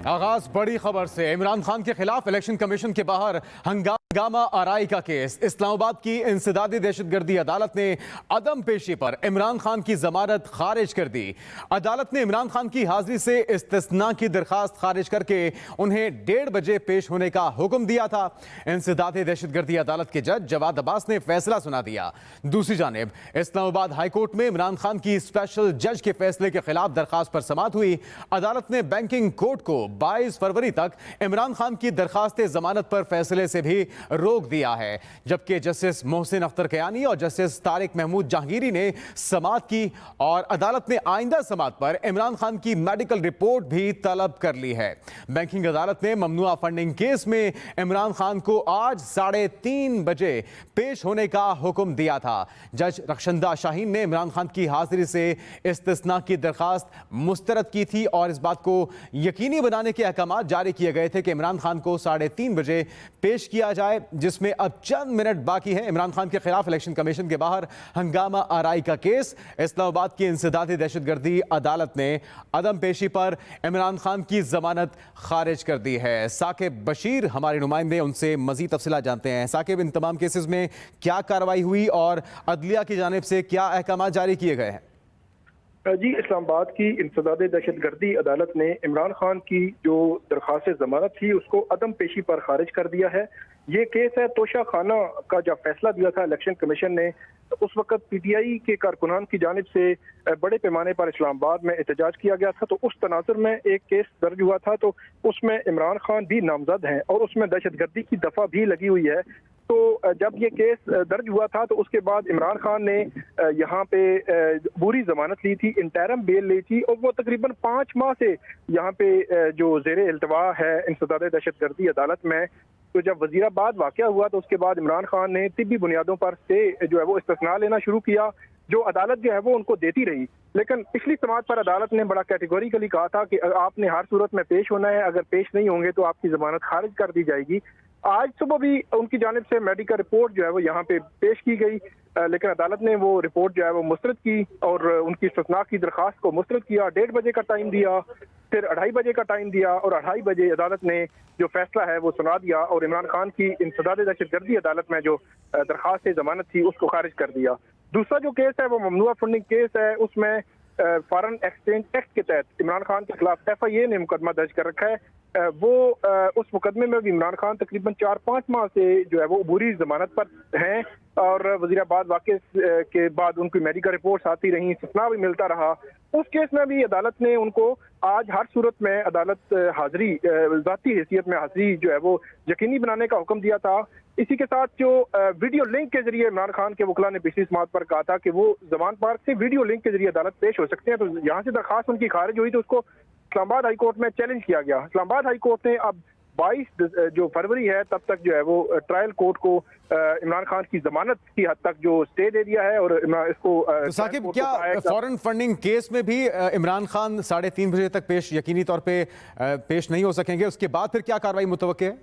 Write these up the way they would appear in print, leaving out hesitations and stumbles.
आगाज बड़ी खबर से। इमरान खान के खिलाफ इलेक्शन कमीशन के बाहर हंगामा आराई का केस। इस्लामाबाद की इंसदादी दहशतगर्दी अदालत ने अदम पेशी पर इमरान खान की जमानत खारिज कर दी। अदालत ने इमरान खान की हाजिरी से इस्तिस्ना की दरखास्त खारिज करके उन्हें 1:30 बजे पेश होने का हुक्म दिया था। इंसदादी दहशतगर्दी अदालत के जज जवाद अब्बास ने फैसला सुना दिया। दूसरी जानिब इस्लामाबाद हाईकोर्ट में इमरान खान की स्पेशल जज के फैसले के खिलाफ दरखास्त पर समाअत हुई। अदालत ने बैंकिंग कोर्ट को 22 फरवरी तक इमरान खान की दरखास्त जमानत पर फैसले से भी रोक दिया है, जबकि जस्टिस मोहसिन अख्तर कयानी और जस्टिस तारिक महमूद जहांगीरी ने समाअत की और अदालत ने आइंदा समाअत पर इमरान खान की मेडिकल रिपोर्ट भी तलब कर ली है। बैंकिंग अदालत ने ममनुआ फंडिंग केस में इमरान खान को आज 3:30 बजे पेश होने का हुक्म दिया था। जज रक्षंदा शाहीन ने इमरान खान की हाजिरी से इस्तिस्ना की दरखास्त मुस्तरद की थी और इस बात को यकीनी बनाने के अहकाम जारी किए गए थे कि इमरान खान को 3:30 बजे पेश किया जाए, जिसमें अब चंद मिनट बाकी है। इमरान खान के खिलाफ इलेक्शन कमीशन के बाहर हंगामा आराई का केस। इस्लामाबाद की इंसदादी दहशतगर्दी अदालत ने अदम पेशी पर इमरान खान की जमानत खारिज कर दी है। साकिब बशीर हमारे नुमाइंदे, उनसे मजीद तफसीलात जानते हैं। साकिब, इन तमाम केसेस में क्या कार्रवाई हुई और अदलिया की जानिब से क्या अहकाम जारी किए गए हैं? जी, इस्लामाबाद की इंसदादी दहशतगर्दी अदालत ने इमरान खान की जो दरख्वास्त जमानत थी उसको अदम पेशी पर खारिज कर दिया है। ये केस है तोशा खाना का। जब फैसला दिया था इलेक्शन कमीशन ने तो उस वक्त पीटीआई के कारकुनान की जानिब से बड़े पैमाने पर इस्लामाबाद में एहतजाज किया गया था। तो उस तनाजुर में एक केस दर्ज हुआ था, तो उसमें इमरान खान भी नामजद हैं और उसमें दहशतगर्दी की दफा भी लगी हुई है। तो जब ये केस दर्ज हुआ था तो उसके बाद इमरान खान ने यहाँ पे पूरी जमानत ली थी, इंटरम बेल ली थी और वो तकरीबन 5 माह से यहाँ पे जो ज़ेरे इल्तवा है इंसदादी दहशतगर्दी अदालत में। तो जब वजीराबाद वाक़या हुआ तो उसके बाद इमरान खान ने तिब्बी बुनियादों पर स्टे जो है वो इस्तिस्ना लेना शुरू किया, जो अदालत जो है वो उनको देती रही। लेकिन पिछली समाअत पर अदालत ने बड़ा कैटेगोरिकली कहा था कि आपने हर सूरत में पेश होना है, अगर पेश नहीं होंगे तो आपकी जमानत खारिज कर दी जाएगी। आज सुबह भी उनकी जानिब से मेडिकल रिपोर्ट जो है वो यहाँ पे पेश की गई, लेकिन अदालत ने वो रिपोर्ट जो है वो मुस्तरद की और उनकी इस्तिस्ना की दरखास्त को मुस्तरद किया। 1:30 बजे का टाइम दिया, फिर 2:30 बजे का टाइम दिया और 2:30 बजे अदालत ने जो फैसला है वो सुना दिया और इमरान खान की इंसदादी दहशतगर्दी अदालत में जो दरखास्त जमानत थी उसको खारिज कर दिया। दूसरा जो केस है वो ममनुआ फंडिंग केस है। उसमें फॉरेन एक्सचेंज एक्ट के तहत इमरान खान के खिलाफ FIA ने मुकदमा दर्ज कर रखा है। वो उस मुकदमे में भी इमरान खान तकरीबन 4-5 माह से जो है वो अबूरी जमानत पर हैं और वजीराबाद वाक़े के बाद उनकी मेडिकल रिपोर्ट्स आती रही, इस्तिस्ना भी मिलता रहा। उस केस में भी अदालत ने उनको आज हर सूरत में अदालत हाजिरी ज़ाती हैसियत में हाजिरी जो है वो यकीनी बनाने का हुक्म दिया था। इसी के साथ जो वीडियो लिंक के जरिए इमरान खान के वकला ने पिछली समाअत पर कहा था कि वो जमान पार्क से वीडियो लिंक के जरिए अदालत पेश हो सकते हैं, तो यहाँ से दरखास्त उनकी खारिज हुई तो उसको इस्लामाबाद हाई कोर्ट में चैलेंज किया गया। इस्लामाबाद हाई कोर्ट ने अब 22 जो फरवरी है तब तक जो है वो ट्रायल कोर्ट को इमरान खान की जमानत की हद तक जो स्टे दे दिया है और इसको तो साकिब, क्या फॉरेन फंडिंग केस में भी इमरान खान 3:30 बजे तक यकीनी तौर पे पेश नहीं हो सकेंगे? उसके बाद फिर क्या कार्रवाई मुतवक्के है?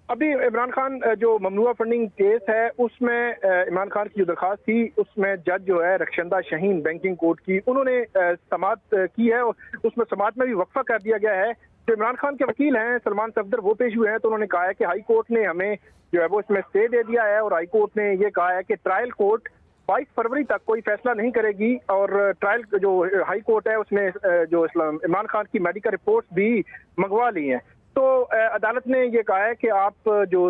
अभी इमरान खान जो ममनुआ फंडिंग केस है उसमें इमरान खान की जो दरखास्त थी उसमें जज जो है रक्षंदा शाहीन बैंकिंग कोर्ट की, उन्होंने समाअत की है और उसमें समाअत में भी वक्फा कर दिया गया है। जो इमरान खान के वकील हैं सलमान सफदर, वो पेश हुए हैं तो उन्होंने कहा है कि हाई कोर्ट ने हमें जो है वो इसमें स्टे दे दिया है और हाई कोर्ट ने ये कहा है कि ट्रायल कोर्ट 22 फरवरी तक कोई फैसला नहीं करेगी और ट्रायल जो हाई कोर्ट है उसने जो इमरान खान की मेडिकल रिपोर्ट्स भी मंगवा ली हैं। तो अदालत ने ये कहा है कि आप जो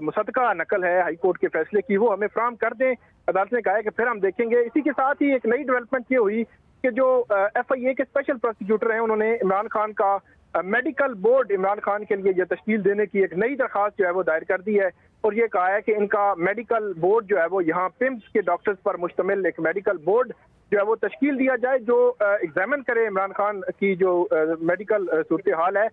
मुसद्दका नकल है हाई कोर्ट के फैसले की वो हमें फराहम कर दें। अदालत ने कहा है कि फिर हम देखेंगे। इसी के साथ ही एक नई डेवलपमेंट ये हुई कि जो FIA के स्पेशल प्रोसिक्यूटर हैं उन्होंने इमरान खान का मेडिकल बोर्ड इमरान खान के लिए ये तश्कील देने की एक नई दरखास्त जो है वो दायर कर दी है और ये कहा है कि इनका मेडिकल बोर्ड जो है वो यहाँ पिम्स के डॉक्टर्स पर मुश्तमिल एक मेडिकल बोर्ड जो है वो तश्कील दिया जाए जो एग्जामिन करे इमरान खान की जो मेडिकल सूरत हाल है।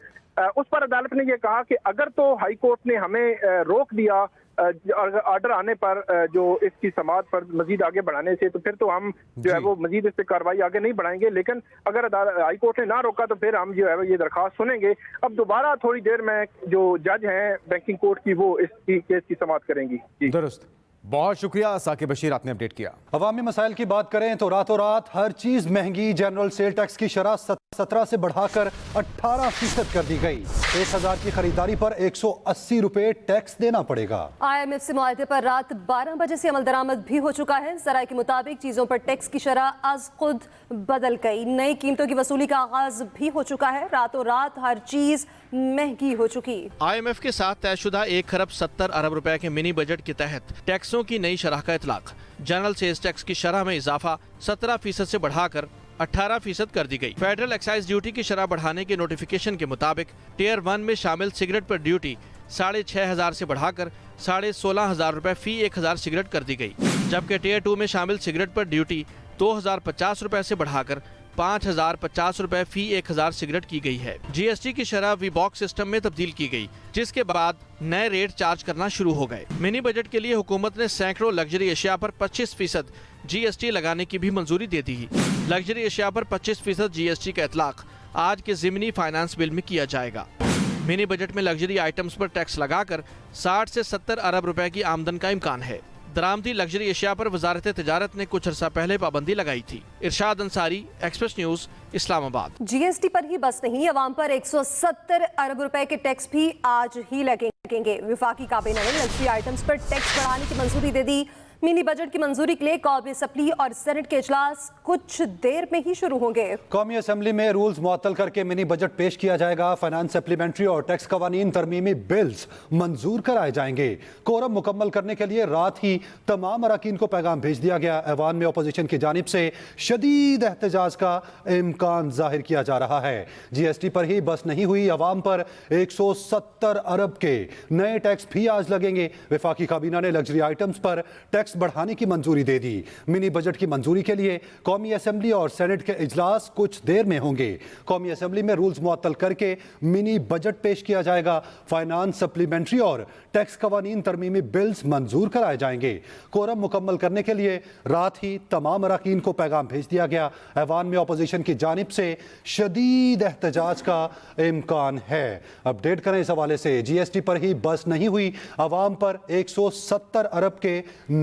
उस पर अदालत ने ये कहा कि अगर तो हाई कोर्ट ने हमें रोक दिया ऑर्डर आने पर जो इसकी समाअत पर मजीद आगे बढ़ाने से, तो फिर तो हम जो है वो मजीद इस पर कार्रवाई आगे नहीं बढ़ाएंगे। लेकिन अगर हाई कोर्ट ने ना रोका तो फिर हम जो है ये दरखास्त सुनेंगे। अब दोबारा थोड़ी देर में जो जज हैं बैंकिंग कोर्ट की वो इस केस की समाअत करेंगी। जी दुरुस्त, बहुत शुक्रिया साकिब बशीर, आपने अपडेट किया। अवामी मसाइल की बात करें तो रातों रात हर चीज महंगी। जनरल सेल टैक्स की शरह 17 से बढ़ाकर 18% कर दी गई। 1000 की खरीदारी पर 180 रुपए टैक्स देना पड़ेगा। IMF से मुआहदे पर रात 12 बजे से अमल दरामद भी हो चुका है। ज़राए के मुताबिक चीजों पर टैक्स की शरह आज खुद बदल गई। नई कीमतों की वसूली का आगाज भी हो चुका है। रातों रात हर चीज महंगी हो चुकी। IMF के साथ तयशुदा 1 खरब 70 अरब रुपए के मिनी बजट के तहत टैक्सों की नई शरह का इतलाक। जनरल सेल्स टैक्स की शरह में इजाफा 17% से बढ़ाकर 18% कर दी गई। फेडरल एक्साइज ड्यूटी की शरह बढ़ाने के नोटिफिकेशन के मुताबिक टियर 1 में शामिल सिगरेट पर ड्यूटी 6,500 से बढ़ाकर 16,500 रुपए फी 1000 सिगरेट कर दी गई, जबकि टियर 2 में शामिल सिगरेट पर ड्यूटी 2,050 रुपए से बढ़ाकर 5,050 रुपए फी 1000 सिगरेट की गई है। GST की शरह वी बॉक्स सिस्टम में तब्दील की गई, जिसके बाद नए रेट चार्ज करना शुरू हो गए। मिनी बजट के लिए हुकूमत ने सैकड़ों लग्जरी एशिया पर 25% GST लगाने की भी मंजूरी दे दी। लग्जरी एशिया पर 25% GST का इतलाक आज के ज़िमनी फाइनेंस बिल में किया जाएगा। मिनी बजट में लग्जरी आइटम्स पर टैक्स लगाकर 60 से 70 अरब रुपए की आमदन का इम्कान है। दरामदी लग्जरी एशिया पर वजारत तिजारत ने कुछ अर्सा पहले पाबंदी लगाई थी। Irshad Ansari, Express News, Islamabad. GST पर ही बस नहीं, अवाम पर 170 अरब रुपए के टैक्स भी आज ही लगेंगे। विफाकी काबीना ने लग्जरी आइटम्स पर टैक्स बढ़ाने की मंजूरी दे दी। मिनी बजट की मंजूरी के लिए कौमी असम्बली और सेनेट के इजलास कुछ देर में ही शुरू होंगे। कौमी असम्बली में रूल्स मुअत्तल करके मिनी बजट पेश किया जाएगा। फाइनेंस सप्लीमेंट्री और टैक्स कवानीन तरमीमी बिल्स मंजूर कराए जाएंगे। कोरम मुकम्मल करने के लिए रात ही तमाम अरकान को पैगाम भेज दिया गया। ऐवान में अपोजिशन की जानिब से शदीद एहतजाज का इम्कान जाहिर किया जा रहा है। GST पर ही बस नहीं हुई, अवाम पर 170 अरब के नए टैक्स भी आज लगेंगे। विफाकी काबीना ने लग्जरी आइटम्स पर टैक्स बढ़ाने की मंजूरी दे दी। मिनी बजट की मंजूरी के लिए कौमी असम्बली और सेनेट के इजलास कुछ देर में होंगे। कौमी असम्बली में रूल्स मुअत्तल करके मिनी बजट पेश किया जाएगा। फाइनेंस सप्लीमेंट्री और टैक्स कवानीन तरमीमी बिल्स मंजूर कराए जाएंगे। कोरम मुकम्मल करने के लिए रात ही तमाम अरकान को पैगाम भेज दिया गया। ऐवान में अपोजिशन की जानिब से शदीद एहतजाज का इम्कान है। अपडेट करें इस हवाले से। GST पर ही बस नहीं हुई, अवाम पर 170 अरब के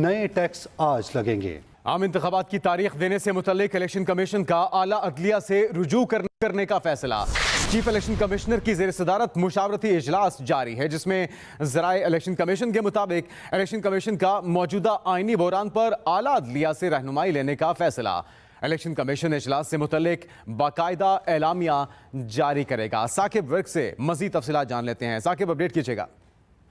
नए टैक्स आज लगेंगे। आम इंतखाबात की तारीख देने से मुतल्लिक इलेक्शन कमीशन का आला अदलिया से रुजू करने का फैसला। चीफ इलेक्शन कमिश्नर की ज़ेर सदारत मुशावरती इजलास जारी है, जिसमें ज़राए इलेक्शन कमीशन के मुताबिक इलेक्शन कमीशन का मौजूदा आइनी बहरान पर आला अदलिया से रहनुमाई लेने का फैसला। इलेक्शन कमीशन इजलास से मुतल्लिक बाकायदा एलामिया जारी करेगा। साकिब वर्क से मज़ीद तफसीलात जान लेते हैं। साकिब, अपडेट कीजिएगा।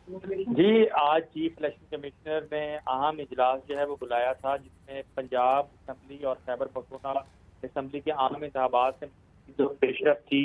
जी, आज चीफ इलेक्शन कमिश्नर ने अहम इजलास जो है वो बुलाया था, जिसमें पंजाब असम्बली और खैबर पख्तूनख्वा असम्बली के आम इंतखाबात से जो पेशरफ थी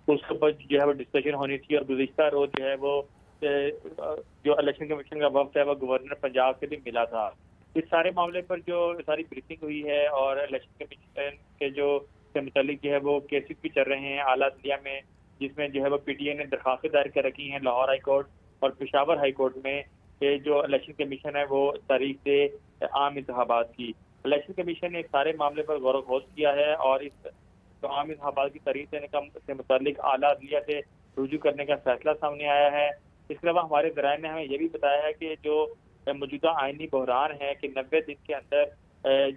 उसके ऊपर जो है वो डिस्कशन होनी थी। और गुज़िश्ता रोज जो है वो जो इलेक्शन कमीशन का वफ्द है वो गवर्नर पंजाब से भी मिला था। इस सारे मामले पर जो सारी ब्रीफिंग हुई है और इलेक्शन कमीशन के जो से मुतालिक जो है वो केसेस भी चल रहे हैं आला अदलिया में, जिसमें जो है वो PTI ने दरखास्तें दायर कर रखी हैं लाहौर हाई कोर्ट और पेशावर हाई कोर्ट में कि जो इलेक्शन कमीशन है वो तारीख से आम इंतखाबात की। इलेक्शन कमीशन ने इस सारे मामले पर गौर खोज किया है और इस तो आम इंतखाबात की तारीख देने का से मुतालिक आला अदलिया से रुजू करने का फैसला सामने आया है। इसके अलावा हमारे ज़राए ने हमें यह भी बताया है कि जो मौजूदा आइनी बहरान है कि 90 दिन के अंदर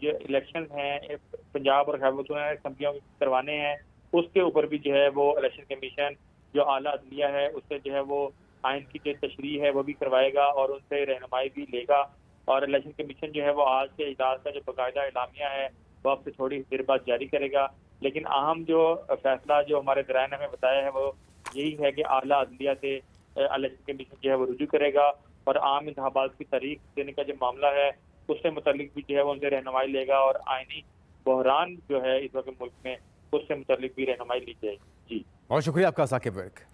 जो इलेक्शन हैं पंजाब और खैबर पख्तूनख्वा असम्बलियों करवाने हैं, उसके ऊपर भी जो है वो इलेक्शन कमीशन जो आला अदलिया है उससे जो है वो आइन की जो तशरीह है वो भी करवाएगा और उनसे रहनुमाई भी लेगा। और इलेक्शन कमीशन जो है वो आज के इजलास का जो बाकायदा एलामिया है वो अब से थोड़ी देर बाद जारी करेगा। लेकिन अहम जो फैसला जो हमारे ज़राए ने हमें बताया है वो यही है कि आला अदलिया से इलेक्शन कमीशन जो है वो रुजू करेगा और आम इंतखाबात की तारीख देने का जो मामला है उससे मुतालिक भी जो है वो उनसे रहनुमाई लेगा और आइनी बहरान जो है इस वक्त मुल्क में उससे मुतालिक भी रहनुमाई ली जाएगी। जी, बहुत शुक्रिया आपका साकिब वर्क।